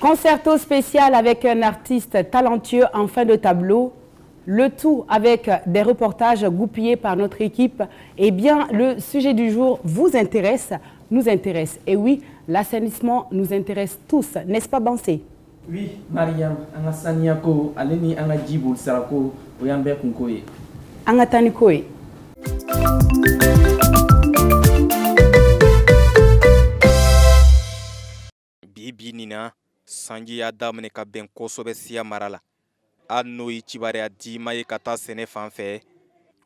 Concerto spécial avec un artiste talentueux en fin de tableau. Le tout avec des reportages goupillés par notre équipe. Eh bien, le sujet du jour vous intéresse, nous intéresse. Et oui, l'assainissement nous intéresse tous, n'est-ce pas, Bansé? Oui, Mariam, anga saniako, aleni anga jibul sarako, oyambe kunkoye. Anga tanikoye. Bibi nina sanji ya daminɛ ka bɛn kosɛbɛ siya mara la hali n'o ye cibariya dima ye ka taa sɛnɛ fan fɛ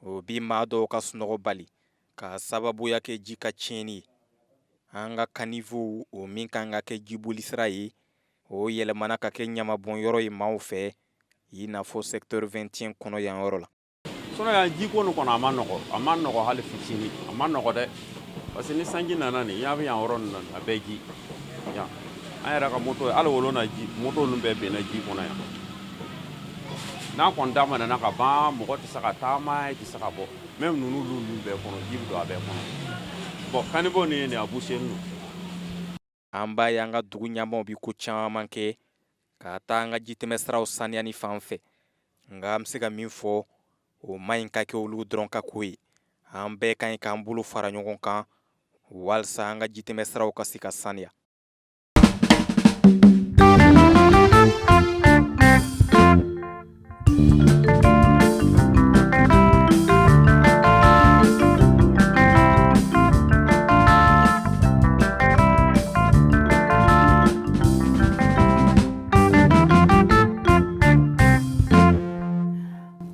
o bi maa dɔw ka sunɔgɔ bali ka sababuya kɛ ji ka tiɲɛni ye an ka kanivow o min kan ka kɛ jibolisira ye o yɛlɛmana ka kɛ ɲamabɔn yɔrɔ ye maaw fɛ i n'a fɔ secteur 21 kɔnɔ yan yɔrɔ la sono ya ji ko no kono amano hali fitini amano de parce que ni sanji nana ni ya bi yan yɔrɔ nan abeji ya an yɛrɛ ka moto ala wolo na ji moto nu bɛɛ bɛnna ji kɔnɔ yan n'a kɔni daminɛna ka ban mɔgɔ tɛ se ka taama tɛ se ka bɔ même ninnu bɛɛ kɔnɔ ji bɛ don a bɛɛ kɔnɔ bon kanibɔ ni nin a buseni no an b'a ye an ka dugu ɲɛmaw bi ko caman kɛ ka taa an ka jitɛmɛsiraw saniyani fan fɛ nka an bɛ se ka min fɔ o man ɲi ka kɛ olu dɔrɔn ka ko ye an bɛɛ ka ɲi k'an bolo fara ɲɔgɔn kan walasa an ka jitɛmɛsiraw ka se ka saniya.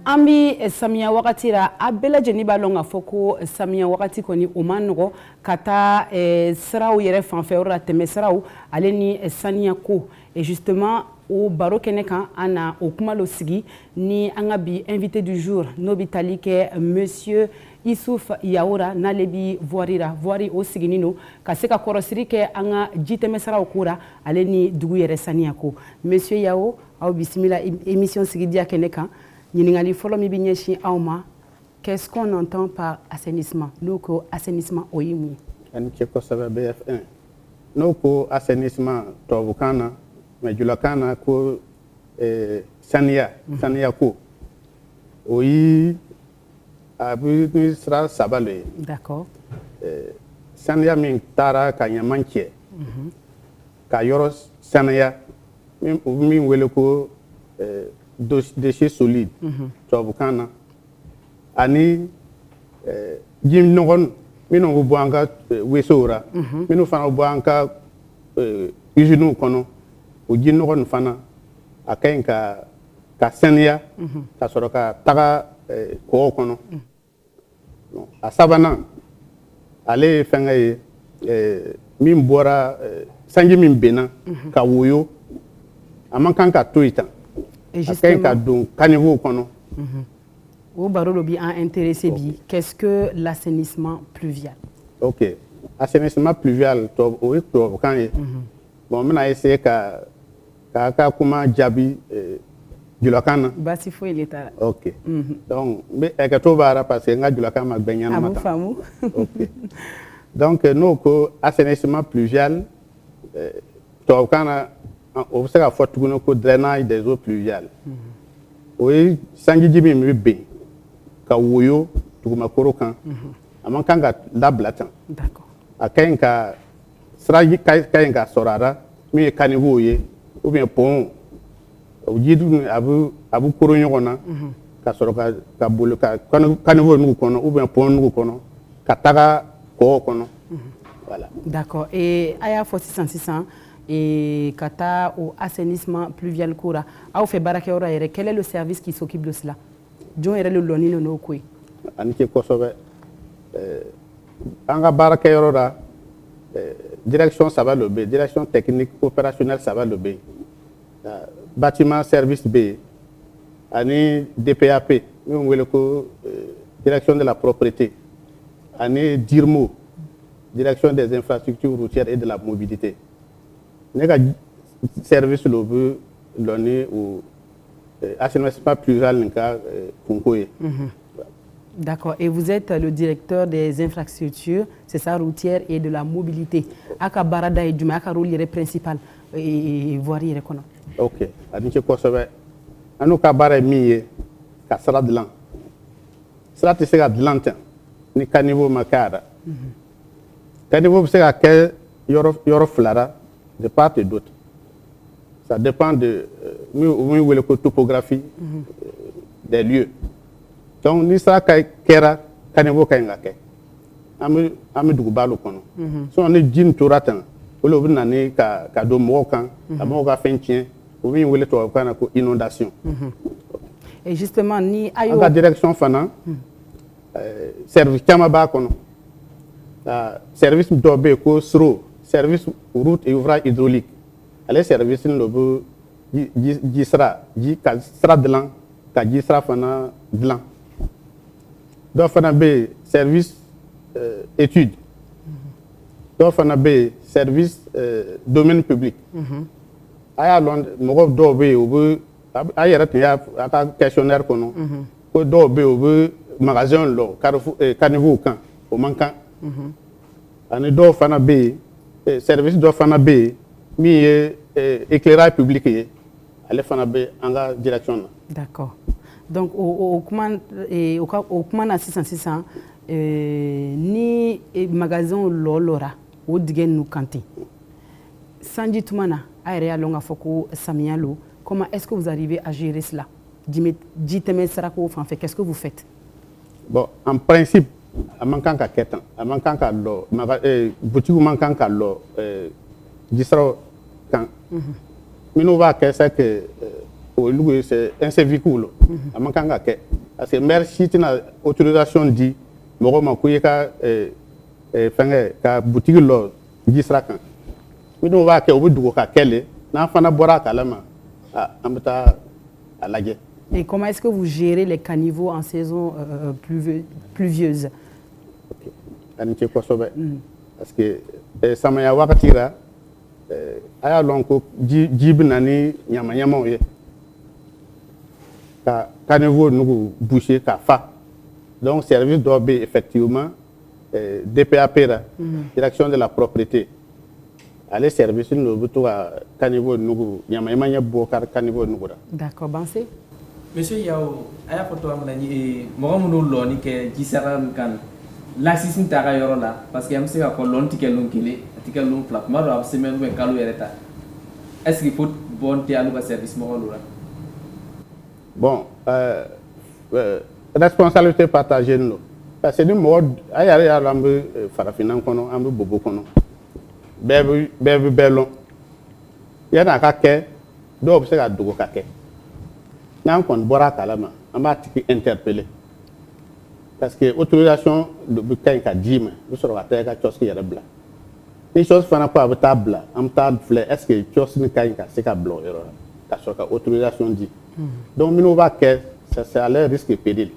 Ambi samiya wakati la a bɛɛ lajɛlen b'a lɔn k'a fɔ ko samiya wakati kɔni o man nɔgɔ ka taa siraw yɛrɛ fanfɛ yɔrɔ la tɛmɛ siraw ale ni saniya ko et justement o baro kɛnɛ kan an na o kuma lo sigi ni an ka bi invité du jour n'o bi tali kɛ monsieur Issouf Yaoura n'ale bi voirie la voirie o siginin no ka se ka kɔrɔsiri kɛ an ka jitɛmɛ siraw ko la ale ni dugu yɛrɛ saniya ko monsieur Yao aw bisimila émission sigidiya kɛnɛ kan. Qu'est-ce qu'on entend par assainissement? Nous, assainissement au Yémen. BF1. Nous, assainissement, Tovukana, mais Julakana, Sania, Sania ko. Oui, Abusra Sabale. D'accord. Sania min Tara Kanyamanche. Kayoros Sania, min Weloko. Déchets solides. Tobukana. Ani jim nɔgɔn minnu bɛ bɔ an ka wesow la minnu fana bɔ an ka usines kɔnɔ o ji nɔgɔ fana a ka ɲi ka saniya ka sɔrɔ ka taga kɔgɔ kɔnɔ a sabanan ale ye fɛnkɛ ye min bɔra sanji min benna ka woyo a man kan ka to yen tan. Qu'est-ce que l'assainissement pluvial? Ok. Assainissement pluvial, bon, on a essayé comment Djabi du Lakana. Basifo il est là. Ok. Donc, mais parce que du Lakana ok. Donc, nous, assainissement pluvial, on sait que drainage des eaux pluviales. Oui, sangi jibi mbe ka woyo tuguma korokan. Aman kanga lablatan. D'accord. Akayenka sraji kayenka sorara mi kanivo ye ou bien pont o jidu abu koronyona ka soroka ka bolo ka kanivo nugu kono ou bien pont nugu kono ka taga ko kono. Voilà. D'accord. Et aya 600 et kata au assainissement pluvial koura a fait barakeora ere quel est le service qui s'occupe de cela jon ere le loni no ko anike kosobe anga barakeora direction ça va le B direction technique opérationnelle ça va le B bâtiment service B ani DPAP nous wele ko direction de la propriété ani DIRMO direction des infrastructures routières et de la mobilité. Le service le veut donner au assainissement pluvial n'ka kunkoye. D'accord. Et vous êtes le directeur des infrastructures, c'est ça, routières et de la mobilité. Aka barada et djuma aka rôle principal et voirie reconnaît. Ok. Ani che kosebe. Anu ka bara miye ka sara dilan. Sara te se ka dilan ten. Ni caniveau makara. Caniveau se ka ke yoro flara de part et d'autre. Ça dépend de la topographie des lieux. Donc, ni ça kera caniveau kainga ke. Ami dugubalo kono. So on est jin toratan. Olo bina ni ka do mokan, ka moka fentien, ou bien wele to kana ko inondation. Et justement ni ayo en direction fana service kama ba kono. Service dobe ko SRO, service route et ouvrage hydraulique. Ale service no bu gisra dlan ka gisra fana dlan do fana be service étude do fana be service domaine public aya lon mo do be o bu ayera tiya aka questionnaire kono ko do be o bu magasin lo carrefour caniveau kan o mankan ani do fana be service do fana be mi éclairage public elle fana be anga direction. D'accord. Donc au comment assistance ni magasin lolora o digen nu kanti. Sanji tumana ayre longa foko samialo, comment est-ce que vous arrivez à gérer cela? Dites-moi sarako en fait, qu'est-ce que vous faites? Bon, en principe a mankan ka ketan, a mankan ka lo boutique mankan ka lo disra kan minu va que c'est que au lieu c'est un véhicule a mankan ka ke parce que merci tina autorisation dit mo ma ku ka fenge ka boutique lo disra kan minu va que au dugo ka kele na fana bora kalama amta alaje. Et comment est-ce que vous gérez les caniveaux en saison pluvieuse? Okay. Parce que samaya wakatira aya lonko jib nani nyama oye ka caniveau nous boucher ka fa donc service doit be effectivement DPAP direction de la propriété aller service nous butu caniveau nous nyama bokar caniveau nous. D'accord, Bansé. Monsieur Yao, aya photo amnani mo mo lo ni ke gisara kan l'assistant taga yoro la parce que am se ka ko lon tikel lon kile tikel lon flap maro ab semaine be kalu yereta est-ce qu'il faut bon te alu ba service mo lo la bon responsabilité partagée no parce que ni mo aya ya lambe farafinan kono ambe bobo kono bebe belon yana ka ke do se ka dugo ka ke nan kon bora kalama amba tiki interpeller parce que autorisation de bukain ka dima du soro ata ka choski yara bla ni chose fana ko abata bla am ta flé est-ce que choski ni kain ka se ka blo yoro ta so ka autorisation dit donc mino va que ça a l'air risque pédil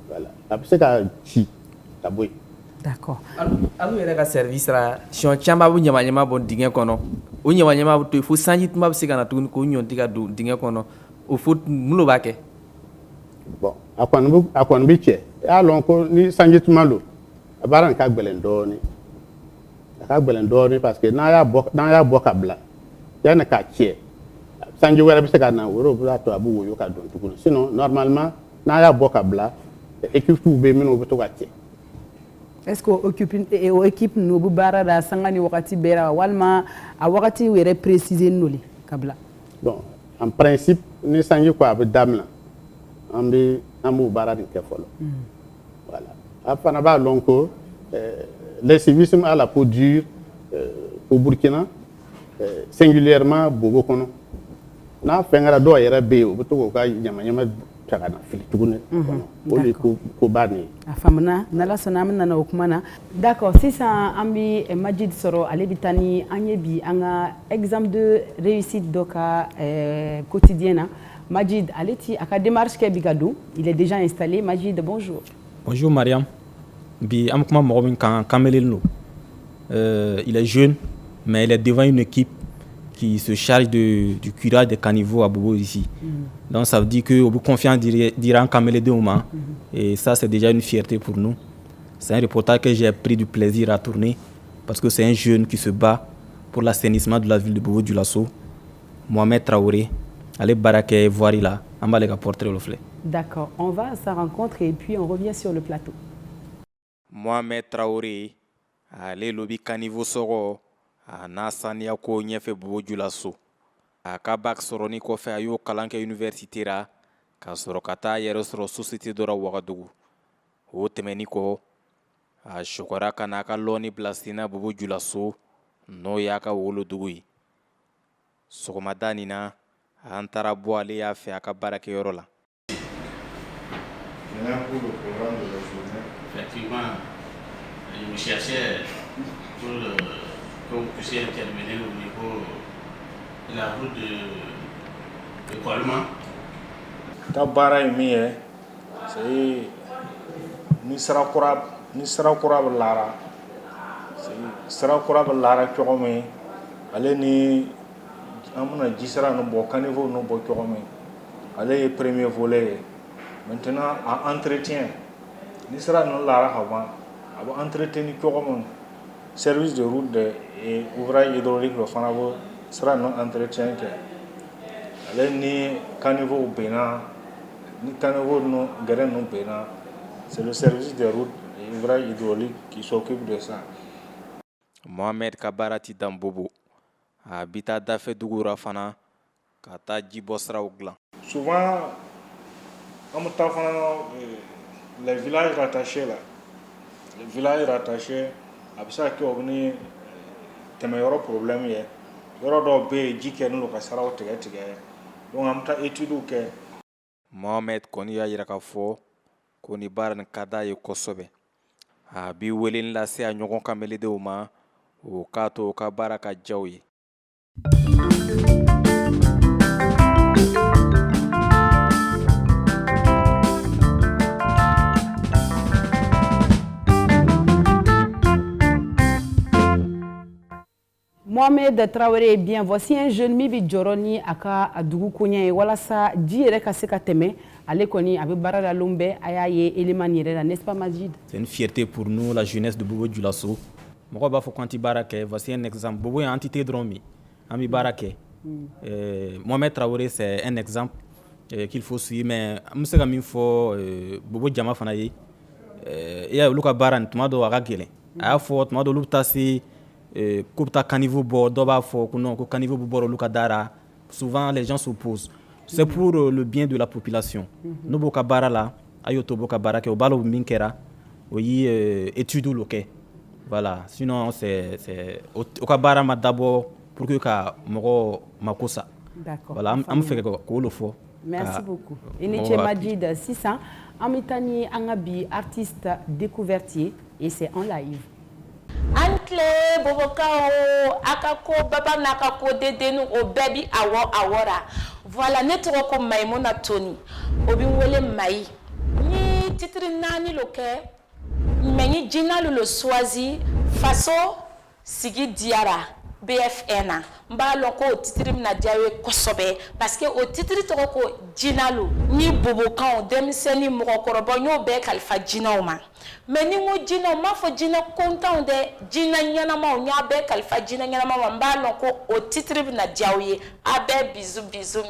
voilà après ka chi ta boy. D'accord. Alu yere ka service la sion chamba bu nyama bon dingue kono o nyama bu to fu sanjit ma se kana tun ko nyon tiga du dingue kono au foot mulo bake. Bon akwan bi che ya lon ko ni sanjit malo abaran ka gbelen doni parce que na ya bok abla ya na ka che sanji wera bi se ka na woro bla to abu wo yo ka don tukun sinon normalement na ya bok abla équipe tout be mino to ka che. Est-ce que équipe no bu bara da sangani wakati bera walma a wakati were préciser noli kabla? Bon en principe ni sanji ko abu damla ambi amu bara ni ke folo voilà afana ba lonko les civisme à la peau dure au Burkina singulièrement bobo kono na fengara do yera be o to ko nyama tagana fili tugune oli ko bani afamna nala sonam nana okumana. D'accord, si ça ambi Majid Soro alebitani anyebi anga exemple de réussite doka quotidienne. Majid Aleti, à la démarche Bigadou, il est déjà installé. Majid, bonjour. Bonjour Mariam. Il est jeune, mais il est devant une équipe qui se charge du curage des caniveaux à Bobo ici. Donc ça veut dire que au bout confiance d'Iran Kamele Deouma. Et ça, c'est déjà une fierté pour nous. C'est un reportage que j'ai pris du plaisir à tourner parce que c'est un jeune qui se bat pour l'assainissement de la ville de Bobo Dioulasso. Mohamed Traoré, allez Baraké, voir là, en bas les portrait le flé. D'accord, on va à sa rencontre et puis on revient sur le plateau. Mohamed Traoré, allez lobby caniveau soro, a Nassania ko nyefe Bobo Dioulasso. A kabak soroni ko fe ayo kalanke université ra, ka soro kata yere soro société dora Ouagadougou. O temeni ko a shokora kana ka loni blastina Bobo Dioulasso no yaka wolo dugui. Sokomadani na antara bo ale ya fe aka barake yoro la. Pour le programme de la journée. Effectivement, je me cherchais pour que vous puissiez intervenir au niveau de la route de Colman. Ta baara ye min ye c'est ni sira kura bɛ lara sira kura bɛ lara cogo min ale ni an bɛna ji sira nu bɔ caniveau nu bɔ cogo min ale ye premier volet ye. Maintenant en entretien ni sira nu lara ka ban a bɛ entretenir cogo min service de route et ouvrage hydraulique dɔ fana bɛ sira nu entretien kɛ ale ni caniveau benna ni caniveau nu gɛrɛ nu benna c'est le service de route et ouvrage hydraulique qui s'occupe de ça. Mohamed Kabarati Dambobo habita dafe dugura fana ka taa jibo siraw dilan. Souvent on me fana les villages rattachés là les villages rattachés a bɛ se ka kɛ o ni tɛmɛyɔrɔ problème ye yɔrɔ dɔw bɛ yen ji kɛ n'olu ka saraw tigɛ donc an bɛ taa étude kɛ. Mohamed kɔni y'a yira k'a fɔ ko ni baara nin ka d'a ye kosɛbɛ a bi weleli lase a ɲɔgɔn kameledenw ma o k'a to o ka baara ka diya u ye. Mohamed Traoré, bien, voici un jeune Mibi Djoroni aka adugu konya walasa ji yɛrɛ ka se ka tɛmɛ ale kɔni a bɛ baara la lombe a y'a ye élément yɛrɛ la, n'est-ce pas Majid? C'est une fierté pour nous, la jeunesse de Bobo Dioulasso. Mɔgɔ b'a fɔ k'an ti baara kɛ, voici un exemple. Bobo ye entité dɔrɔn min, an bɛ baara kɛ. Mohamed Traoré, c'est un exemple qu'il faut suivre, mais an bɛ se ka min fɔ Bobo jama fana ye. I y'a ye olu ka baara nin tuma dɔw a ka gɛlɛn. A y'a fɔ tuma dɔw olu bɛ taa se ko bɛ taa caniveau bɔ, dɔw b'a fɔ ko non ko caniveau bɛ bɔ olu ka da la. Souvent les gens s'opposent. C'est pour le bien de la population. Nous b'o ka baara la, a y'o to b'o ka baara kɛ, o b'a la min kɛra, o ye étude lo kɛ. Voilà, sinon c'est o ka baara ma dabɔ pour que ka mɔgɔ mako sa. D'accord. Voilà, an bɛ fɛ k'o lo fɔ. Merci beaucoup. I ni ce Majid sisan an bɛ taa ni an ka bi artiste découverte et c'est en live. Antle bobokaw akako baba nakako dedenu o baby awora voilà ne tɔgɔ ko Maimouna Tony o bi wele Mai ni titre nani lo kɛ mais ni jina lo choisi faso sigi diara BFN na mba lɔn ko o titre mina diya ye kosɛbɛ parce que o titre tɔgɔ ko jinalu ni bobokan denmisɛnni mɔgɔkɔrɔba y'o bɛɛ kalifa jinaw ma mais ni ko jinaw m'a fɔ jina kontanw dɛ jina ɲɛnamaw y'a bɛɛ kalifa jina ɲɛnamaw ma mba lɔn ko o titre mina diya ye a bɛɛ bisu bisu.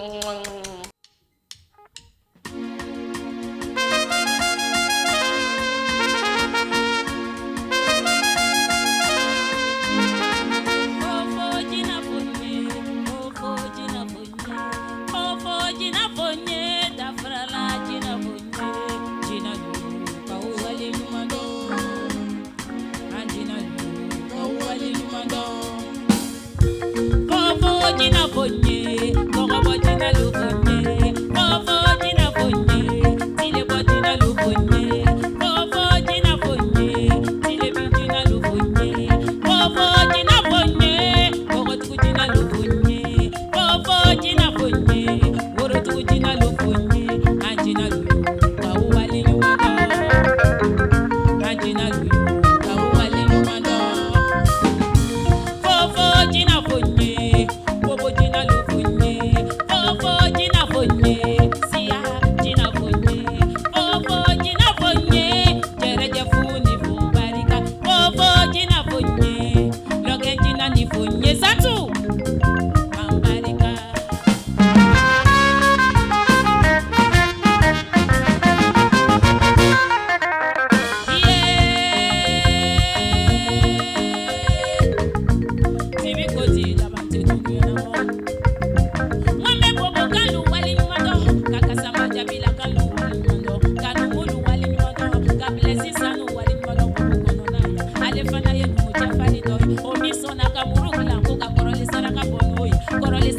Jina bonye, kogo jina lu bonye, kogo jina bonye, tile bo jina lu bonye, kogo jina bonye, tile bi jina lu bonye, kogo jina bonye, kogo tu jina lu bonye, kogo jina bonye, woro tu jina lu bonye, anjina lu, kawu wali lumando, anjina lu, kawu wali lumando, kogo jina bonye, kogo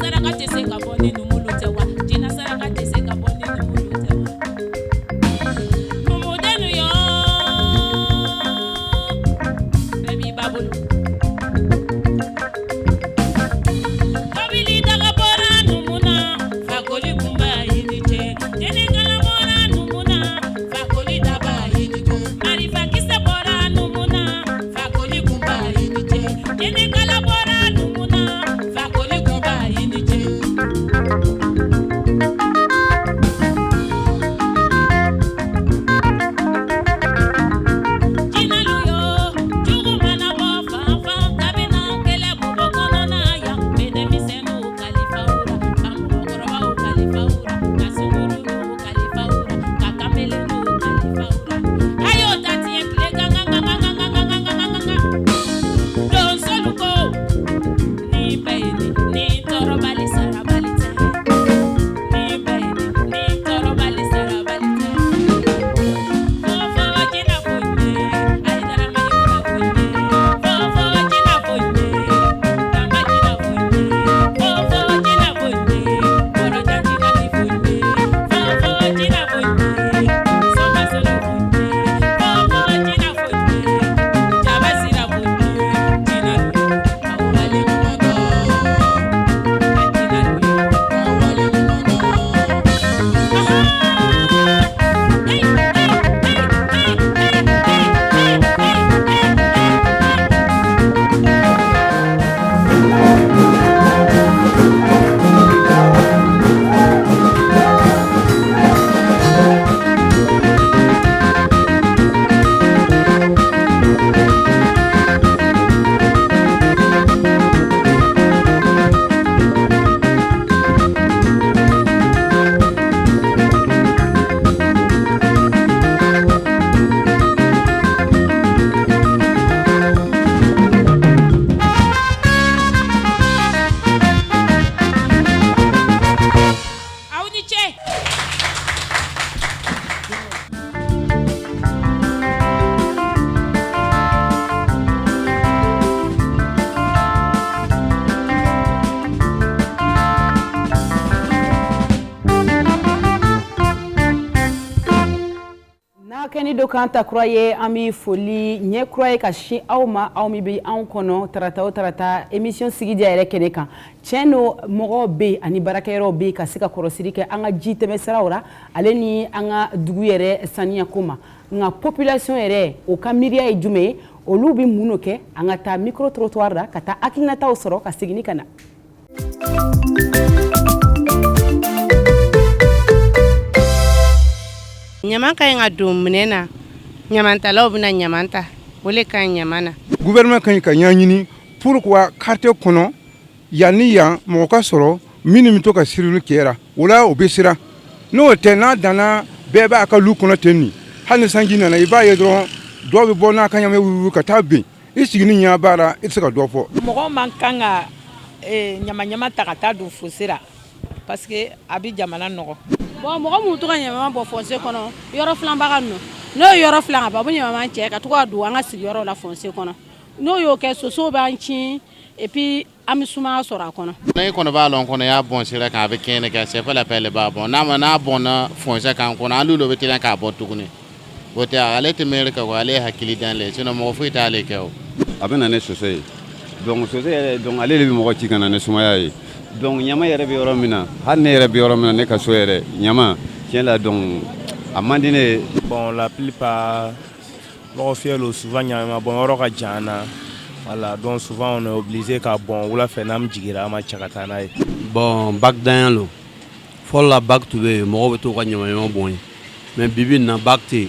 saraka tɛ se ka bɔ ni numulu tɛ wa jina saraka tɛ se ka bɔ ni numulu tɛ wa numudenu yo bɛɛ b'i ba bolo tobili daga bɔra numu na fakoli kun b'a yini cɛ jenikala bɔra numu na fakoli da b'a yini cɛ marifakisɛ bɔra numu na fakoli kun b'a yini cɛ jenikala bɔra numu na fakoli kun b'a yini cɛ jinalu yo jugu mana bɔ fan fan kabini kɛlɛ bobo kɔnɔna yan bedenmisɛnninw kalifawura ka mɔgɔkɔrɔbaw kalifawura ka sunkuruninw kalifawura ka kamelenninw kalifawura a y'o ta tiɲɛ tile gangangangangangangangangangangan donsolu ko ni bɛɛ ye ni tɔɔrɔbali sarabali tɛ ni bɛɛ ye ni tɔɔrɔbali sarabali tɛ fɔfɔ jina fonye ayidara mayimuna fonye fɔfɔ jina fonye tamba jina fonye fɔfɔ jina fonye kɔrɔja jina li fonye fɔfɔ jina fonye sɔmasolo fonye fɔfɔ jina fonye jabasira fonye jina lu awale ɲumanɔ jina lu awale aw ni ce n'a kɛni do kan ta kura ye an bɛ foli ɲɛ kura ye ka sin aw ma aw min bɛ anw kɔnɔ tarata o tarata émission sigidiya yɛrɛ kɛnɛ kan tiɲɛ do mɔgɔw bɛ yen ani baarakɛyɔrɔw bɛ yen ka se ka kɔlɔsili kɛ an ka ji tɛmɛsiraw la ale ni an ka dugu yɛrɛ saniyako ma nka population yɛrɛ o ka miiriya ye jumɛn ye olu bɛ mun kɛ an ka taa micro trottoir la ka taa hakilinataw sɔrɔ ka segin ka na. ɲaman ka ɲi ka don minɛ na ɲamantalaw bɛna ɲaman ta o le ka ɲi ɲaman na gouvernement kan ka ɲa ɲini pourquoi quartier kɔnɔ yan ni yan mɔgɔ ka sɔrɔ minnu bɛ to ka sirili kɛra o la o bɛ siran n'o tɛ n'a danna bɛɛ b'a ka lu kɔnɔ ten nin hali ni sanji nana i b'a ye dɔrɔn dɔw bɛ bɔ n'a ka ɲamɛ wuyu ka taa ben i sigi ni ɲa baara i tɛ se ka dɔ fɔ. mɔgɔ man kan ka ɲama ta ka taa don fosi la parce que a bɛ jamana nɔgɔ. bon mɔgɔ minnu to ka ɲama bɔ fossé kɔnɔ yɔrɔ filanbaga ninnu n'o ye yɔrɔ filan ka ban u bɛ ɲama cɛ ka to ka don an ka sigiyɔrɔ la fossé kɔnɔ n'o y'o kɛ sosow b'an tiɲɛ et puis an bɛ sumaya sɔrɔ a kɔnɔ. ne kɔni b'a lɔn kɔnɔ y'a bɔn sira kan a bɛ kɛnɛ kɛ c'est pas la peine b'a bɔn n'a bɔnna fossé kan kɔnɔ hali olu bɛ teliya k'a bɔ tuguni o tɛ ale tɛ mɛri kɛ ko ale ye hakili dan le sinon mɔgɔ foyi t'ale kɛ o. a bɛ na ne soso ye donc soso yɛrɛ donc ale de bɛ mɔgɔ ci ka na ne sumaya ye donc ɲama yɛrɛ bɛ yɔrɔ min na hali ne yɛrɛ bɛ yɔrɔ min na ne ka so yɛrɛ ɲama tiɲɛ la donc a man di ne ye. bon la plupart mɔgɔ fiyɛ lo souvent ɲama bɔn yɔrɔ ka jan na voilà donc souvent on est obligé ka bɔn wula fɛ n'an jigira an ma cɛ ka taa n'a ye. bon bac danya lo fɔlɔ la bac tun bɛ yen mɔgɔw bɛ to ka ɲama bɔn ye mais bibi in na bac tɛ yen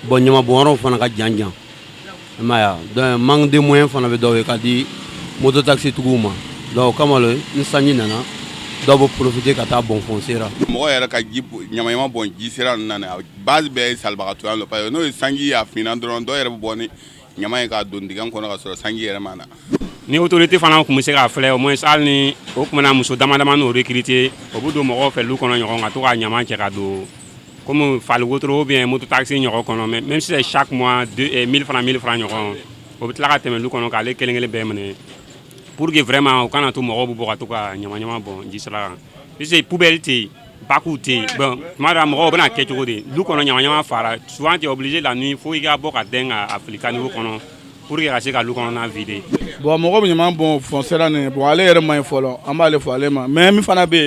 bon ɲama bɔnyɔrɔw fana ka jan jan i m'a ye donc manque de moyens fana bɛ dɔw ye ka di moto taxi tigiw ma donc o kama le ni sanji nana dɔw bɛ profiter ka taa bɔn fossé la. mɔgɔ yɛrɛ ka ji ɲama bɔn ji sira ninnu na base bɛɛ ye salibagatɔya lo parce que n'o ye sanji y'a finna dɔrɔn dɔw yɛrɛ bɛ bɔ ni ɲama ye k'a don dingɛ kɔnɔ ka sɔrɔ sanji yɛrɛ ma na. ni autorité fana tun bɛ se k'a filɛ au moins hali ni o tun bɛna muso dama dama n'o recruter o bɛ don mɔgɔw fɛ lu kɔnɔ ɲɔgɔn ka to ka ɲama cɛ ka don comme fali wotoro ou bien moto taxi ɲɔgɔn kɔnɔ mais même si c'est chaque mois 1000 francs ɲɔgɔn o bɛ tila ka tɛmɛ lu kɔnɔ k'ale kelen kelen bɛɛ minɛ pour que vraiment o kana to mɔgɔw bɛ bɔ ka to ka ɲama bɔn ji sira kan puisque poubelle tɛ yen bakiw tɛ yen bon tuma dɔ la mɔgɔw bɛna kɛ cogo di du kɔnɔ ɲama fara souvent tu es obligé la nuit fo i ka bɔ ka dɛn ka fili caniveau kɔnɔ pour que ka se ka du kɔnɔna vider. bon mɔgɔ bɛ ɲama bɔn foncera nin bon ale yɛrɛ man ɲi fɔlɔ an b'ale fɔ ale ma mais min fana bɛ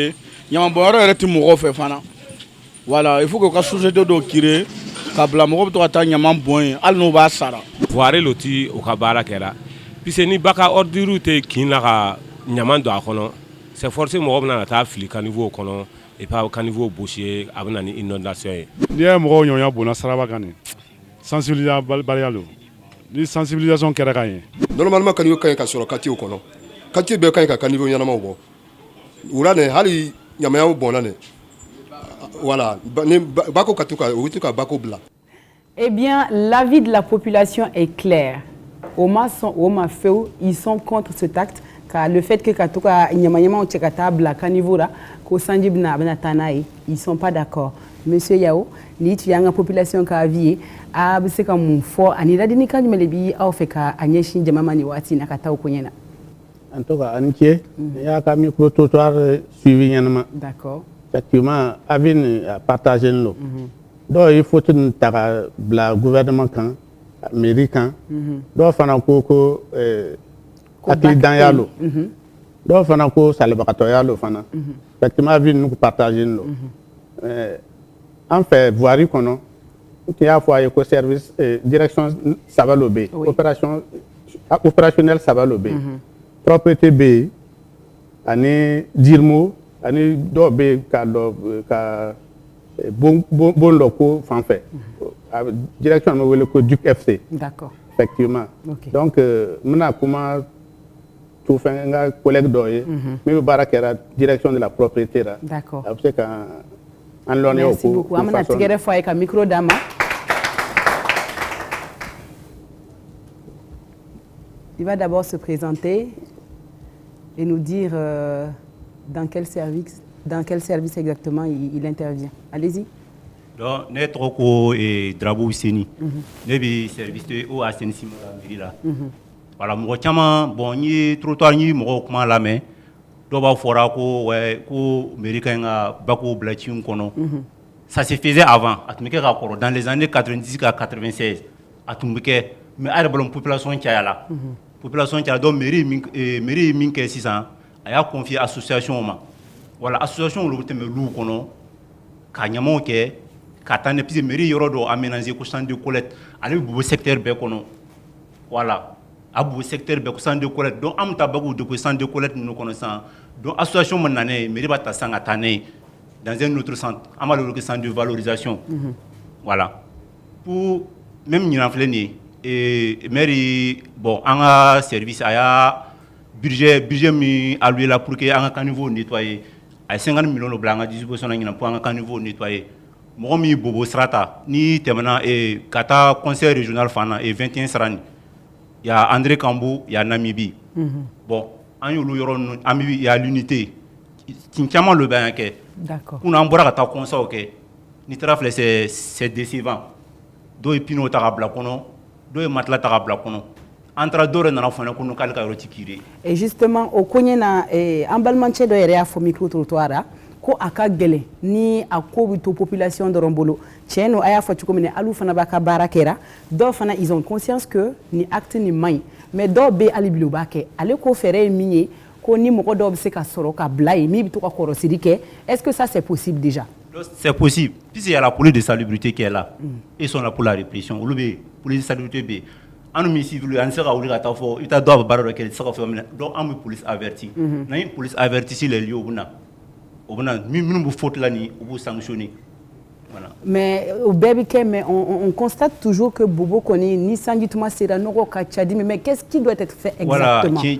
yen ɲama bɔnyɔrɔ yɛrɛ tɛ mɔgɔw fɛ fana voilà il faut que ka société dɔ créer ka bila mɔgɔ bɛ to ka taa ɲama bɔn yen hali n'u b'a sara. voirie lo ti o ka baara kɛra puisque ni baka ordure tɛ kin la ka ɲama don a kɔnɔ c'est forcé mɔgɔ bɛna taa fili caniveau kɔnɔ et puis a caniveau boucher a bɛ na ni inondation ye. n'i ye mɔgɔw ɲɔgɔnya bonna saraba kan nin sensibilisation baliya lo ni sensibilisation kɛra ka ɲɛ. normalement caniveau ka ɲi ka sɔrɔ quartier kɔnɔ quartier bɛɛ ka ɲi ka caniveau ɲɛnamaw bɔ wula nin hali ɲamayaw bɔnna nin voilà ni bako ka to ka o bɛ to ka bako bila. Eh bien, l'avis de la population est clair. Oma Feu, ils sont contre cet acte, car le fait que Katoka Nyamanyama Tchekata Bla Kanivura, ko Sanjibna Benatanaï, ils ne sont pas d'accord. Monsieur Yao, ni tu as une population qui a vie, a c'est comme fort, anira dinika du melebi, a fait qu'à Agnès Jamamani Wati Nakata Okonyena. En tout cas, Antier, il y a un micro-trottoir suivi. D'accord. Effectivement, Avin a partagé l'eau. Donc, il faut que le gouvernement américain, donc, il faut que dans yalo, donc, il faut que ça le bateau effectivement, nous partager l'eau. En fait, voir qu'on il y a fois éco service direction Savalobé, opérationnel Savalobé, propriété B, année Dirmo, année d'Obé, ka bon locaux fan fait direction le code Duc FC. D'accord. Effectivement. Okay. Donc maintenant comment tout fait un collègue d'oye mais barakera direction de la propriété là. D'accord. C'est quand en l'on est au merci beaucoup. Amana tigere fois avec un micro dama. Il va d'abord se présenter et nous dire dans quel service exactement il intervient. Allez-y. Donc, nous sommes et Drabo Seni. Nous sommes service au assainissement de la mairie. Voilà, nous sommes bon, ni trottoir ni mo comment la main. Doba fora ko ko américain a bako blachim kono. Ça se faisait avant, dans les années 90 à 96. Mais à la population qui est là. Population qui a donc mairie minke 600 a confié association ma. Voilà, association le teme lou kono ka nyamo ke ka tane pisi mairie yoro do aménager ko centre de collecte ale bu secteur be kono. Voilà, abu secteur be ko centre de collecte donc am tabagu de ko centre de collecte nous connaissons. Donc association manane mairie ba ta sanga tane dans un autre centre, amal le centre de valorisation. Voilà. Pour même ni enfleni et mairie bon en service aya budget mi alloué là pour que en caniveau nettoyer à 50 millions de blancs à disposition pour un caniveau nettoyer. Moi mi bobo strata ni temana et kata conseil régional fana et 21 sarani. Il y a André Kambou, il y a Namibi. Bon, en yolo Namibi il y a l'unité. Tincama le bain que d'accord. On a un bras à conseil que ni trafle c'est décevant. Do epino tarabla kono, do matla tarabla kono. Entre deux na fana kono kalka rotikiri. Et justement au konyena embalmanche do area fo micro trottoir ko aka gele ni akobuto population de Rombolo tieno aya fo tukomene alu fana baka barakera do fana ils ont conscience que ni acte ni main mais do be alibilo bake ale ko fere minye ko ni moko do se ka soro ka blai mi bitu ka koro sidike est-ce que ça c'est possible déjà? C'est possible puisqu'il y a la police de salubrité qui est là ils sont là pour la répression ou le police de salubrité b anu mi civil an sera ouli kata fo ita do barro ke sera fo donc am police averti na une police averti si les lieux obuna minnu bu faute là ni bu sanctionner. Voilà. Mais au BBK, mais on constate toujours que Bobo connaît ni Sanji Thomas Serrano Kachadi, mais qu'est-ce qui doit être fait exactement? Voilà,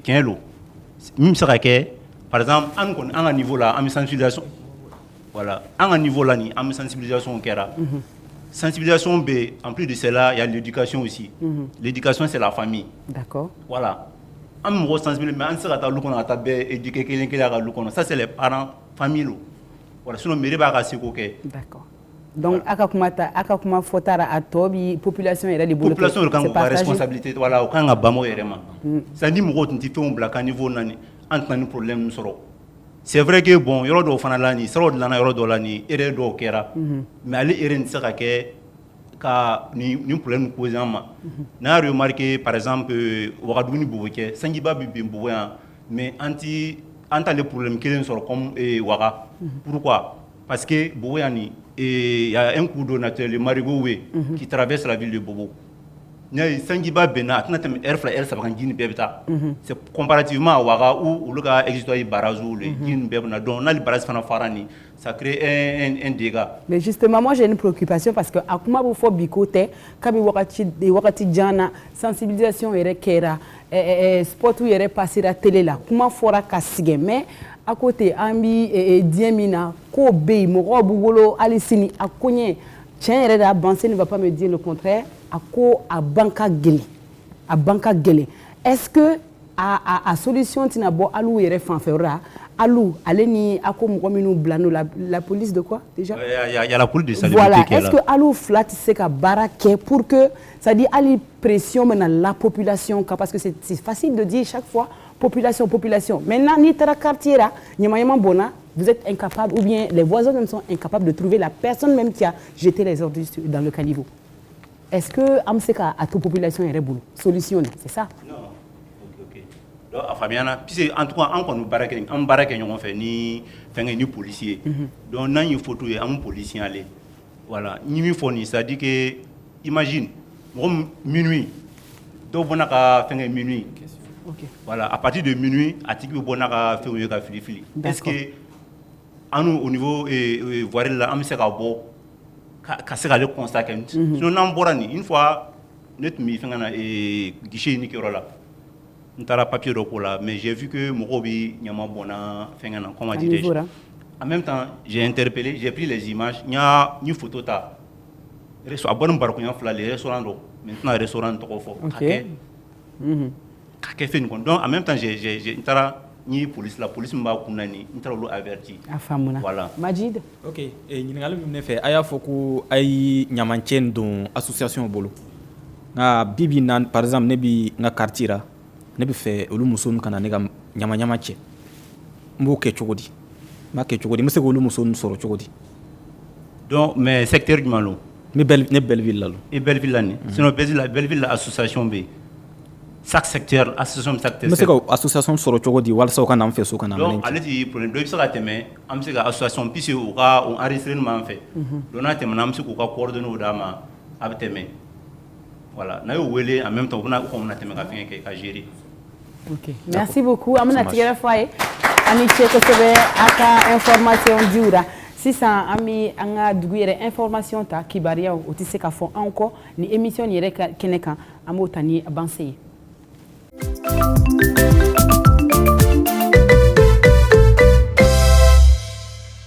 tiens l'eau. Même ça que par exemple, à un niveau là, à sensibilisation. Voilà, à un niveau là, ni à sensibilisation qui est là. Sensibilisation B, en plus de cela, il y a l'éducation aussi. L'éducation, c'est la famille. D'accord. Voilà. On sensibiliser, mais on sera à l'eau qu'on a éduqué quelqu'un qui a l'eau. Ça, c'est les parents, famille. Voilà, sinon, mairie va casser coquet. D'accord. Donc akakuma fotara atobi population yɛrɛ de bolo. Population kan ka responsabilité voilà o kan ka bamo yɛrɛ ma. Ça dit mɔgɔw tun tɛ fɛnw bila ka niveau nani an tɛna ni problème sɔrɔ. C'est vrai que bon yɔrɔ dɔw fana la ni siraw dilanna yɔrɔ dɔw la ni erreur dɔw kɛra. Mais ale erreur tɛ se ka kɛ ka ni problème posé an ma. N'a y'a remarqué par exemple Wagadugu ni Bobo cɛ sanjiba bɛ bin Bobo yan mais an t'ale problème kelen sɔrɔ comme Waga. Pourquoi? Parce que Bobo yan ni y a un cours d'eau naturel, le Marigot qui traverse la ville de Bobo. Sanjiba Bena, c'est comparativement à Ouaga où le gars existe Barazou, le Gin Bebna, donc on Baraz Fanafarani, ça crée un dégât. Mais justement, moi j'ai une préoccupation parce que Akuma Boufo Bikote, Kabi Wakati Djana, sensibilisation et Kera, sport où il est passé la télé là, Kuma Fora Kassige, mais à côté, Ambi Diemina, Kobe, Moro Bougolo, Alicini, Akonye, tiens, Reda Bansé ne va pas me dire le contraire. À banca gele est-ce que à solution tina bo alou yere fanfera alou aleni ako mkominu blano la police de quoi déjà il y a la police de salubrité voilà est-ce que alou flat c'est ka barake pour que ça dit ali pression maintenant la population parce que c'est facile de dire chaque fois population maintenant ni tara quartier là nyama bona vous êtes incapable ou bien les voisins même sont incapables de trouver la personne même qui a jeté les ordures dans le caniveau. Est-ce que Amseka a toute population est reboulou solutionné, c'est ça? Non. OK. Donc Fabiana, puis en tout cas on barake on fait ni policier. Donc nan une photo et un policier aller. Voilà, ni mi foni, ça dit que imagine minuit. Donc bonaka fait minuit. OK. Voilà, à partir de minuit, article bonaka fait ka fili. Est-ce que au niveau voir là Amseka bo casser le constat que sinon une fois net mi fengana guichet ni là on t'a papier de là mais j'ai vu que Morobi nyama bona fengana comment dire en même temps j'ai interpellé j'ai pris les images il y a une photo ta restaurant bon barko nya fla les restaurants maintenant restaurant to fo OK fait donc en même temps j'ai ni police la police m'a kunani intalo averti afamuna voilà Majid OK ni ngalo mi fait aya foko ay nyamanchen don association bolo na bibi nan par exemple nebi nga quartier nebi fait olu muson kana ne ga nyama che mbo ke chogodi ma ke chogodi mse olu muson soro chogodi donc mais secteur du malo ne Belleville là et Belleville là sinon Belleville association B chaque secteur association secteur mais c'est quoi association soro chogodi wal so kana mfe so kana donc allez problème do ça teme am se association puis on enregistrement fait donc na teme nam se ko coordonner o dama abteme voilà na yo wele en même temps on a teme ka gérer. OK merci beaucoup amna tigere foye ami cheko sebe aka information dura sisan ami anga duguyere information ta kibaria o tise ka fo encore ni émission ni reka keneka amotani avancer.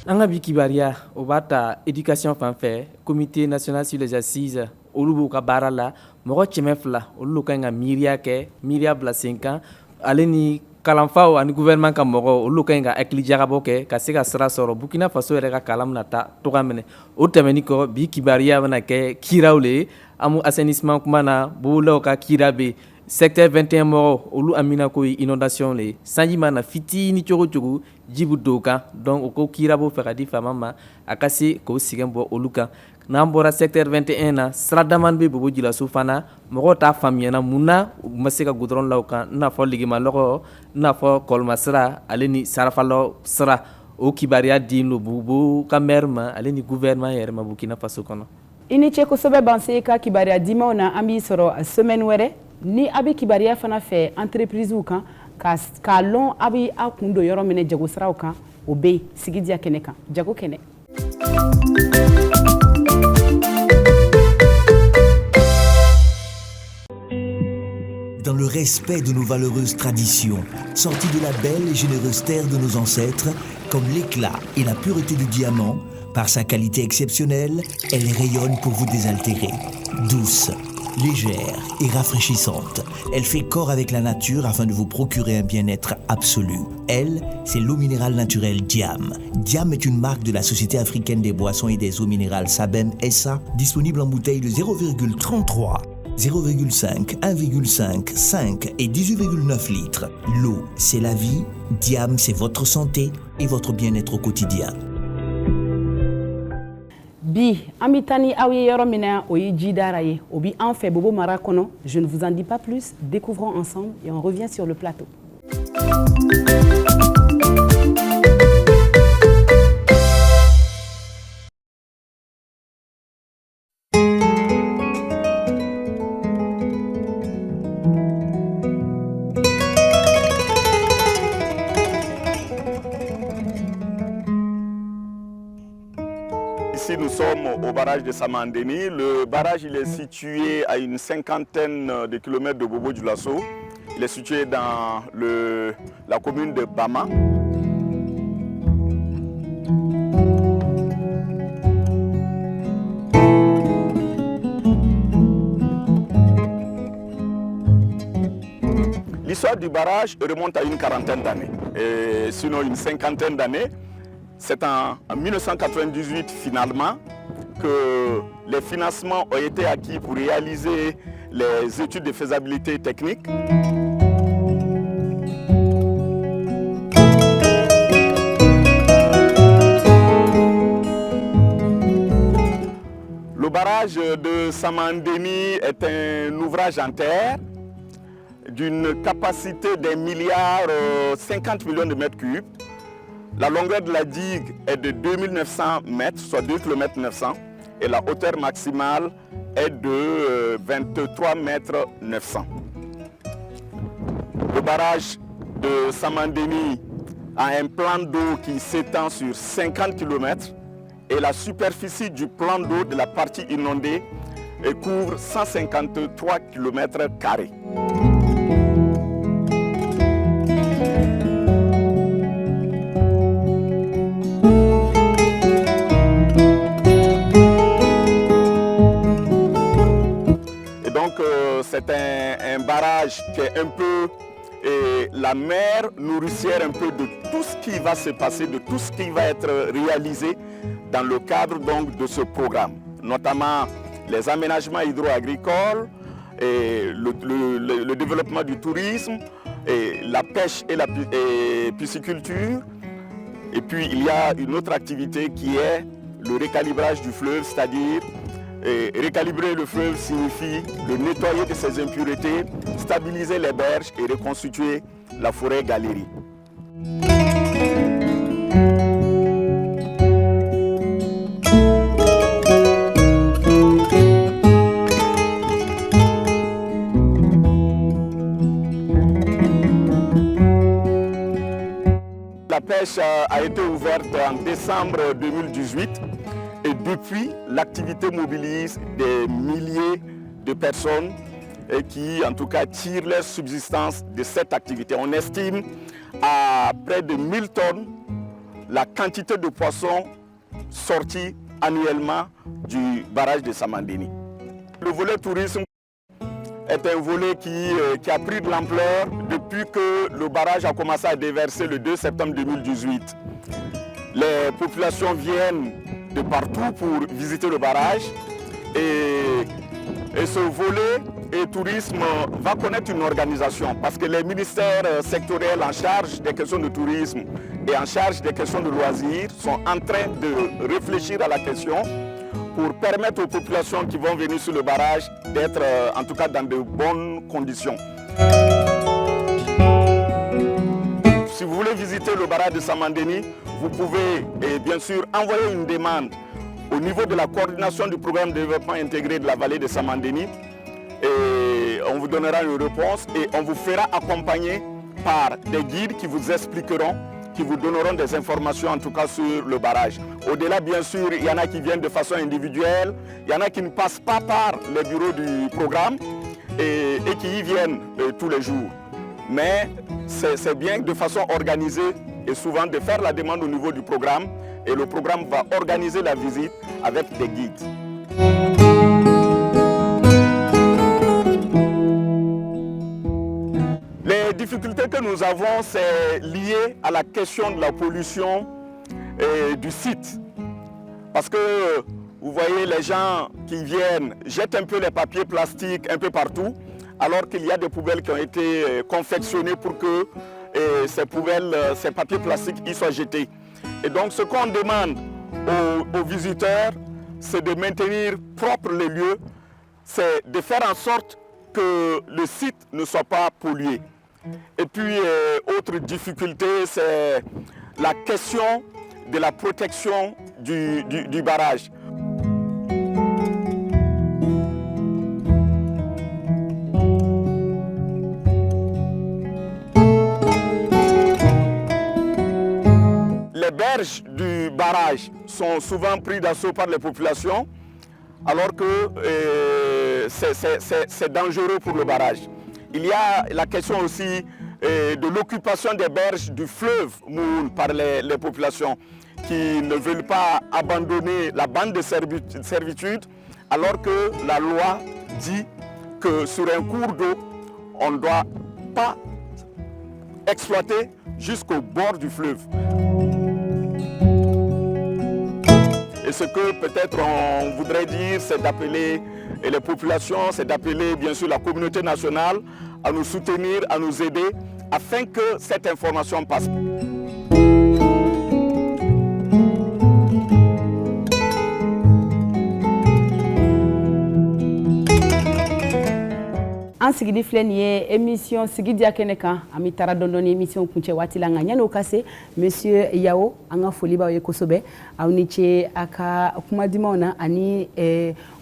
Anga Bikibaria, Obata, éducation fanfare, comité national sur les assises, Olubuka Barala, Moro Chemefla, Olukanga Miria Ke, Miria Blasenka, Aleni Kalamfao, un gouvernement Kamoro, Olukanga Eklidiaraboke, Kaseka Srasoro, Burkina Faso Ereka Kalam Nata, Toramene, Otameniko, Bikibaria Vanake, Kiraule, Amu assainissement Kumana, Bouloka Kirabe. Secteur 21 moro olu amina ko inondation le sanjima na fiti ni chogo jibu doka donc ko kirabo fekadi famama akasi ko sigembo oluka nambora secteur 21 na sradaman be bobo jila sufana moko ta famiana muna maseka goudron lawka na fo ligima loko na fo kolmasra aleni sarafalo sra o kibaria dino bubu kamerma aleni gouvernement yerma Burkina Faso kono ini cheko sobe banse ka kibaria dima ona ambi soro semaine were ni abi kibaria fana fait entreprise ou kan ka long abi akundo yoro mene jago sra ou kan obe sigidia keneka jago kene. Dans le respect de nos valeureuses traditions, sorties de la belle et généreuse terre de nos ancêtres, comme l'éclat et la pureté du diamant, par sa qualité exceptionnelle, elle rayonne pour vous désaltérer. Douce, Légère et rafraîchissante, elle fait corps avec la nature afin de vous procurer un bien-être absolu. Elle, c'est l'eau minérale naturelle Diam. Diam est une marque de la Société africaine des boissons et des eaux minérales Sabem SA, disponible en bouteilles de 0,33, 0,5, 1,5, 5 et 18,9 litres. L'eau, c'est la vie. Diam, c'est votre santé et votre bien-être au quotidien. Bi amitani awi yoro mina oyi jidara ye obi en fait bobo mara kono. Je ne vous en dis pas plus, découvrons ensemble et on revient sur le plateau. Ici, nous sommes au barrage de Samandéni. Le barrage il est situé à une 50aine de kilomètres de Bobo-Dioulasso. Il est situé dans la commune de Bama. L'histoire du barrage remonte à une quarantaine d'années, sinon une cinquantaine d'années. C'est en 1998 finalement que les financements ont été acquis pour réaliser les études de faisabilité technique. Le barrage de Samandéni est un ouvrage en terre d'une capacité d'un milliard 50 millions de mètres cubes. La longueur de la digue est de 2900 mètres, soit 2 km 900, et la hauteur maximale est de 23 mètres 900. Le barrage de Samandéni a un plan d'eau qui s'étend sur 50 km et la superficie du plan d'eau de la partie inondée couvre 153 km². C'est un barrage qui est un peu la mère nourricière un peu de tout ce qui va se passer, de tout ce qui va être réalisé dans le cadre donc de ce programme, notamment les aménagements hydro-agricoles, et le développement du tourisme, et la pêche et la pisciculture. Et puis il y a une autre activité qui est le récalibrage du fleuve, c'est-à-dire récalibrer le fleuve signifie le nettoyer de ses impuretés, stabiliser les berges et reconstituer la forêt galerie. La pêche a été ouverte en décembre 2018. Et depuis, l'activité mobilise des milliers de personnes qui, en tout cas, tirent leur subsistance de cette activité. On estime à près de 1000 tonnes la quantité de poissons sortis annuellement du barrage de Samandéni. Le volet tourisme est un volet qui a pris de l'ampleur depuis que le barrage a commencé à déverser le 2 septembre 2018. Les populations viennent de partout pour visiter le barrage et ce volet et tourisme va connaître une organisation parce que les ministères sectoriels en charge des questions de tourisme et en charge des questions de loisirs sont en train de réfléchir à la question pour permettre aux populations qui vont venir sur le barrage d'être en tout cas dans de bonnes conditions. Si vous voulez visiter le barrage de Samandéni, vous pouvez bien sûr envoyer une demande au niveau de la coordination du programme de développement intégré de la vallée de Samandéni et on vous donnera une réponse et on vous fera accompagner par des guides qui vous expliqueront, qui vous donneront des informations en tout cas sur le barrage. Au-delà bien sûr, il y en a qui viennent de façon individuelle, il y en a qui ne passent pas par les bureaux du programme et qui y viennent tous les jours. Mais c'est bien de façon organisée et souvent de faire la demande au niveau du programme et le programme va organiser la visite avec des guides. nous avons, c'est lié à la question de la pollution du site. Parce que vous voyez, les gens qui viennent jettent un peu les papiers plastiques un peu partout, alors qu'il y a des poubelles qui ont été confectionnées pour que ces papiers plastiques y soient jetés. Et donc ce qu'on demande aux visiteurs, c'est de maintenir propres les lieux, c'est de faire en sorte que le site ne soit pas pollué. Et puis, autre difficulté, c'est la question de la protection du barrage. Les berges du barrage sont souvent pris d'assaut par les populations, alors que c'est dangereux pour le barrage. Il y a la question aussi de l'occupation des berges du fleuve Moul par les populations qui ne veulent pas abandonner la bande de servitude, alors que la loi dit que sur un cours d'eau, on ne doit pas exploiter jusqu'au bord du fleuve. Et ce que peut-être on voudrait dire, c'est d'appeler les populations, c'est d'appeler bien sûr la communauté nationale à nous soutenir, à nous aider, afin que cette information passe. An sigidi filɛ nin ye émission sigi diya kɛnɛ kan an bɛ taara dɔɔni émission kuncɛ waati la nka yan'o ka se monsieur Yao an ka foli b'aw ye kosɛbɛ aw ni ce a ka kuma dimanw na ani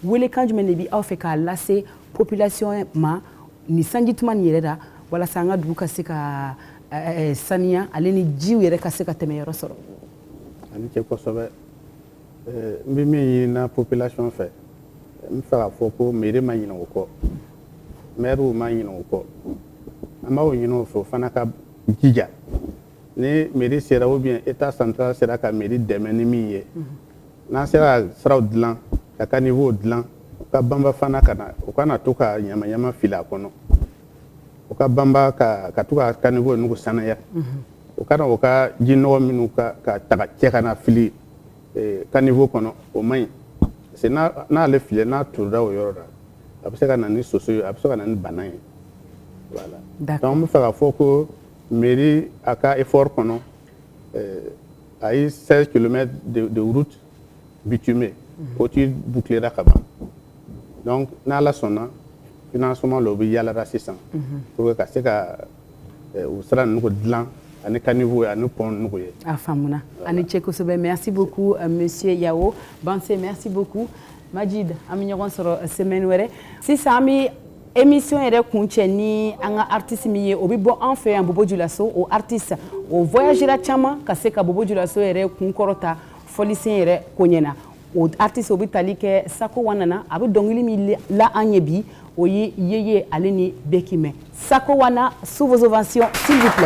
welekan jumɛn de bi aw fɛ k'a lase population ma ni sanjituma nin yɛrɛ la walasa an ka dugu ka se ka saniya ale ni jiw yɛrɛ ka se ka tɛmɛ yɔrɔ sɔrɔ. ani ce kosɛbɛ n bɛ min ɲinina population fɛ n bɛ fɛ k'a fɔ ko mairie ma ɲinɛ o kɔ. Maire ma ɲinɛ o kɔ an b'aw ɲini o fɛ o fana ka jija ni mairie sera ou bien état central sera ka mairie dɛmɛ ni min ye n'an sera ka siraw dilan ka caniveau dilan u ka banba fana ka na u kana to ka ɲaman fili a kɔnɔ u ka banba ka to ka caniveau ninnu sanaya u kana u ka ji nɔgɔ minnu ka taga cɛ ka na fili caniveau kɔnɔ o man ɲi parce que n'ale filɛ n'a turula o yɔrɔ la a bɛ se ka na ni soso ye a bɛ se ka na ni bana ye voilà donc n bɛ fɛ k'a fɔ ko mairie a ka effort kɔnɔ a ye 16 km de route bitumée clôture bouclera ka ban donc n'ala sɔnna financement la o bɛ yaalala sisan pour que ka se ka o sira ninnu dilan ani caniveau ani pont ninnu ye. a faamuna ani ce kosɛbɛ merci beaucoup monsieur Yao Bansé merci beaucoup. Majid, an bɛ ɲɔgɔn sɔrɔ semaine wɛrɛ sisan an bɛ émission yɛrɛ kuncɛ ni an ka artiste min ye o bɛ bɔ an fɛ yan Bobo Dioulasso o artiste o voyagera caman ka se ka Bobo Dioulasso yɛrɛ kun kɔrɔta fɔlisen yɛrɛ ko ɲɛna o artiste o bɛ tali kɛ Sako Wana a bɛ dɔnkili min la an ye bi o ye Yeye ale ni Beki mɛn Sako Wana sous vos ovations s'il vous plaît.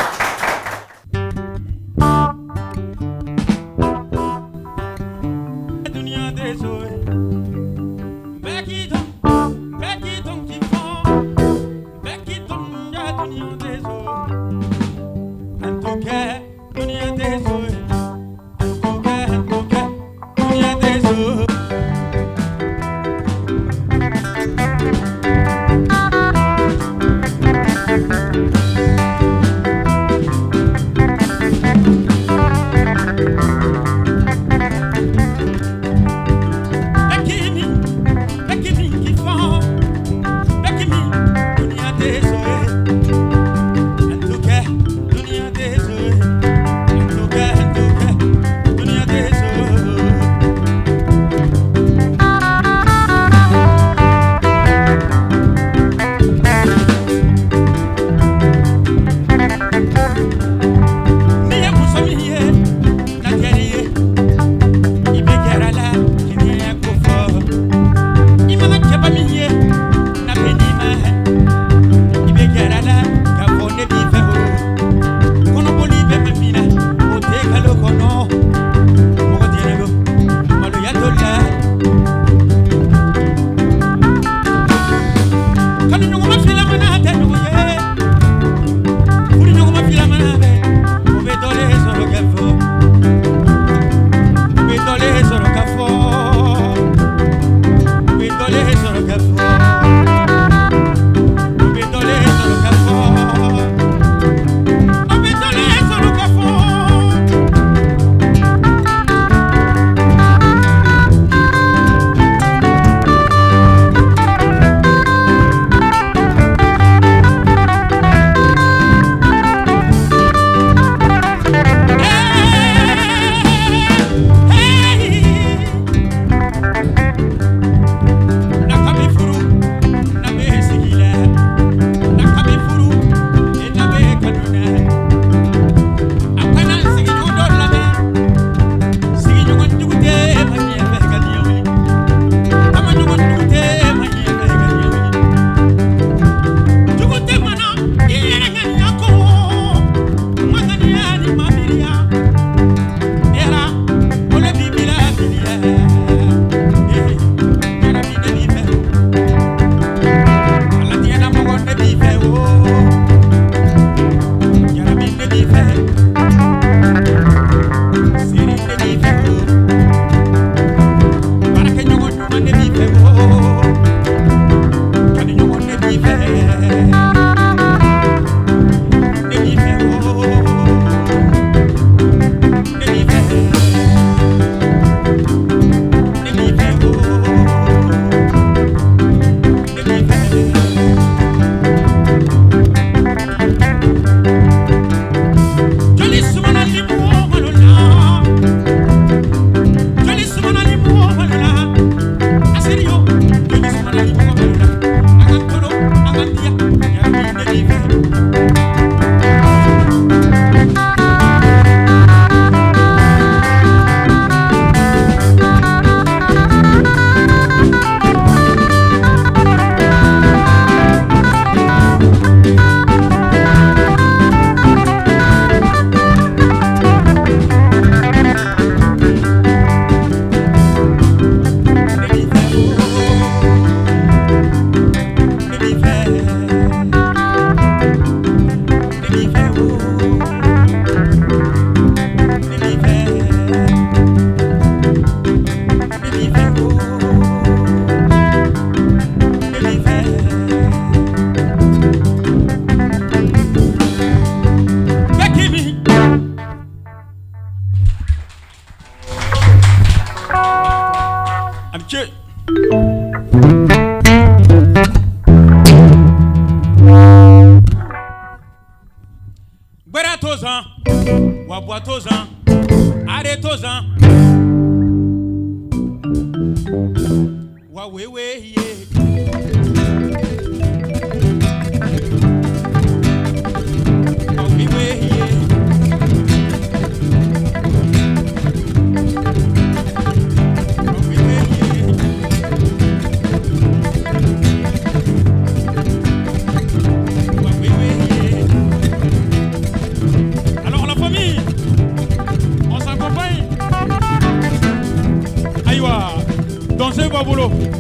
Gwera tozan, wabwa tozan, are tozan. Wa wewe ye. Wa wewe ye. Dansez vos boulots.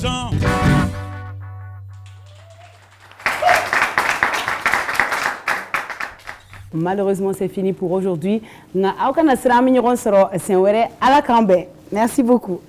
ans. Malheureusement, c'est fini pour aujourd'hui. Merci beaucoup.